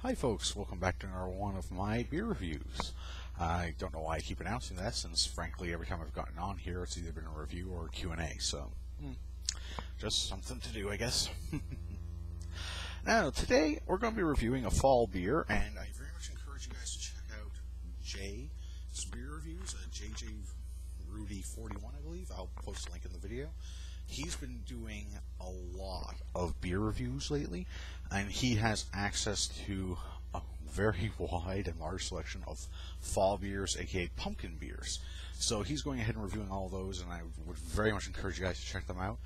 Hi folks, welcome back to another one of my beer reviews. I don't know why I keep announcing that, since frankly every time I've gotten on here it's either been a review or a Q&A, so just something to do, I guess. Now today we're going to be reviewing a fall beer, and I very much encourage you guys to check out Jay's beer reviews, JJ Rudy 41 I believe. I'll post a link in the video. He's been doing a lot of beer reviews lately, and he has access to a very wide and large selection of fall beers, aka pumpkin beers. So he's going ahead and reviewing all of those, and I would very much encourage you guys to check them out.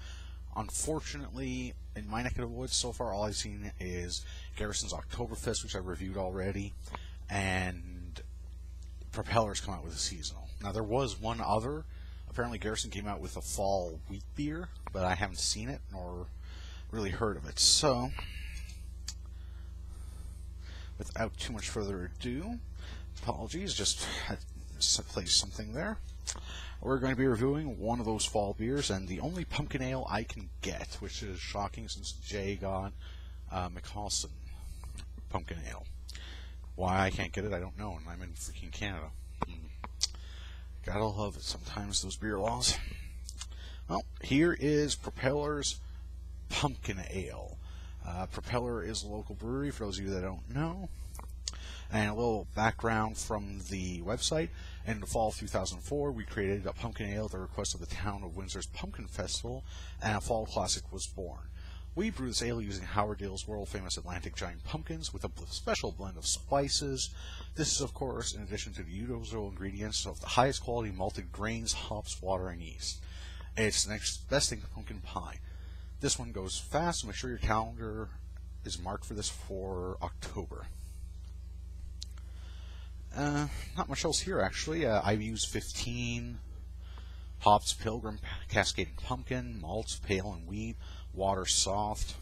Unfortunately, in my neck of the woods, so far all I've seen is Garrison's Oktoberfest, which I've reviewed already, and Propeller's come out with a seasonal. Now there was one other. Apparently Garrison came out with a fall wheat beer, but I haven't seen it nor really heard of it. So, without too much further ado, apologies, just had to place something there. We're going to be reviewing one of those fall beers, and the only pumpkin ale I can get, which is shocking since Jay got McCaustin pumpkin ale. Why I can't get it, I don't know, and I'm in freaking Canada. Gotta love it sometimes, those beer laws. Well, here is Propeller's Pumpkin Ale. Propeller is a local brewery, for those of you that don't know. And a little background from the website. In the fall of 2004, we created a pumpkin ale at the request of the town of Windsor's Pumpkin Festival, and a fall classic was born. We brew this ale using Howard Dale's world-famous Atlantic Giant pumpkins with a special blend of spices. This is, of course, in addition to the usual ingredients of the highest quality malted grains, hops, water, and yeast. It's the next best thing to pumpkin pie. This one goes fast, so make sure your calendar is marked for this for October. Not much else here, actually. I've used 15 hops, Pilgrim, Cascading Pumpkin, malts, pale and wheat, water, soft.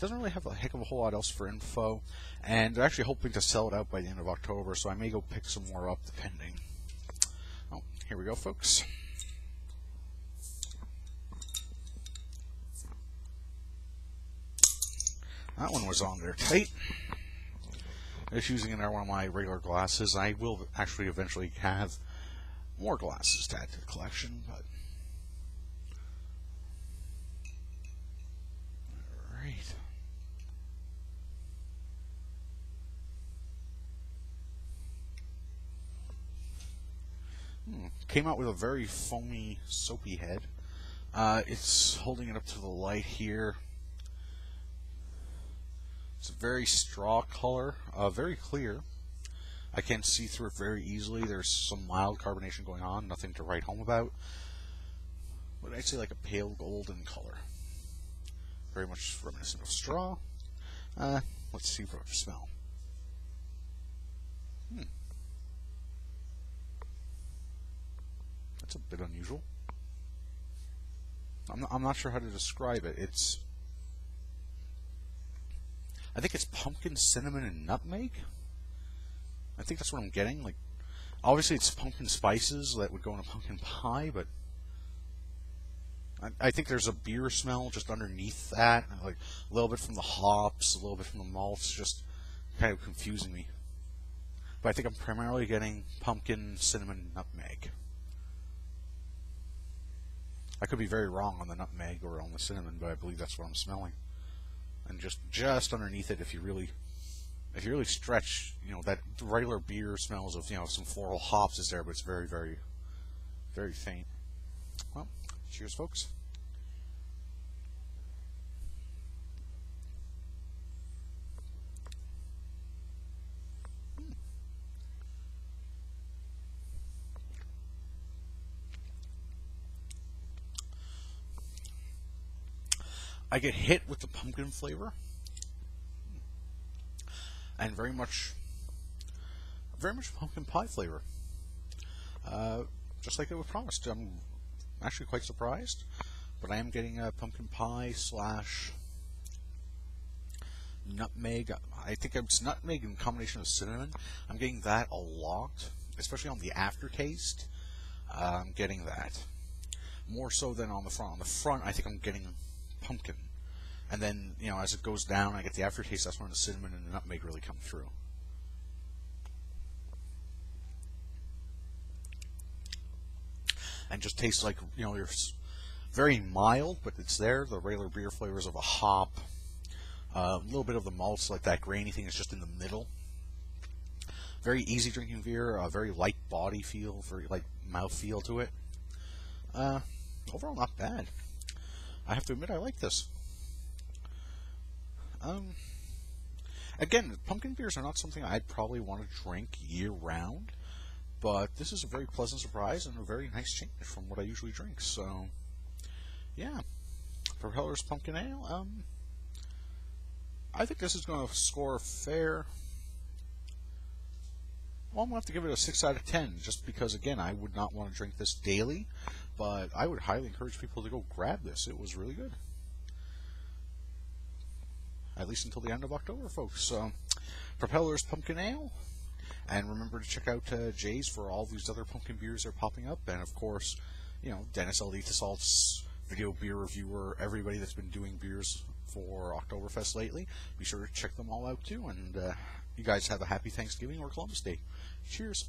Doesn't really have a heck of a whole lot else for info, and they're actually hoping to sell it out by the end of October, so I may go pick some more up depending. Oh, here we go, folks. That one was on there tight. Just using another one of my regular glasses. I will actually eventually have more glasses to add to the collection, but alright. Came out with a very foamy, soapy head. It's holding it up to the light here. It's a very straw color, very clear. I can see through it very easily. There's some mild carbonation going on, nothing to write home about. But I'd say like a pale golden color. Very much reminiscent of straw. Let's see for a smell. That's a bit unusual. I'm not sure how to describe it. I think it's pumpkin, cinnamon, and nutmeg. I think that's what I'm getting. Like, obviously it's pumpkin spices that would go in a pumpkin pie, but I think there's a beer smell just underneath that, like a little bit from the hops, a little bit from the malts, just kind of confusing me. But I think I'm primarily getting pumpkin, cinnamon, nutmeg. I could be very wrong on the nutmeg or on the cinnamon, but I believe that's what I'm smelling. And just underneath it, if you really stretch, that regular beer smells of, some floral hops is there, but it's very, very, very faint. Well, cheers, folks. I get hit with the pumpkin flavor, and very much pumpkin pie flavor. Just like it was promised. I'm actually quite surprised, but I am getting a pumpkin pie / nutmeg. I think it's nutmeg in combination with cinnamon. I'm getting that a lot, especially on the aftertaste. I'm getting that more so than on the front. On the front, I think I'm getting pumpkin, And then, you know, as it goes down, I get the aftertaste. That's when the cinnamon and the nutmeg really come through. And just tastes like, you know, you're very mild, but it's there. The regular beer flavors of a hop, a little bit of the malts, like that grainy thing is just in the middle. Very easy drinking beer, a very light body feel, very light mouth feel to it. Overall, not bad. I have to admit, I like this. Again, pumpkin beers are not something I'd probably want to drink year-round, but this is a very pleasant surprise and a very nice change from what I usually drink. So, yeah, Propeller's Pumpkin Ale. I think this is going to score fair. Well, I'm going to have to give it a 6 out of 10, just because, again, I would not want to drink this daily, but I would highly encourage people to go grab this. It was really good. At least until the end of October, folks. So, Propeller's Pumpkin Ale. And remember to check out Jay's for all these other pumpkin beers that are popping up. And, of course, you know, Dennis L.D. Tassalt's video beer reviewer, everybody that's been doing beers for Oktoberfest lately. Be sure to check them all out, too. And you guys have a happy Thanksgiving or Columbus Day. Cheers.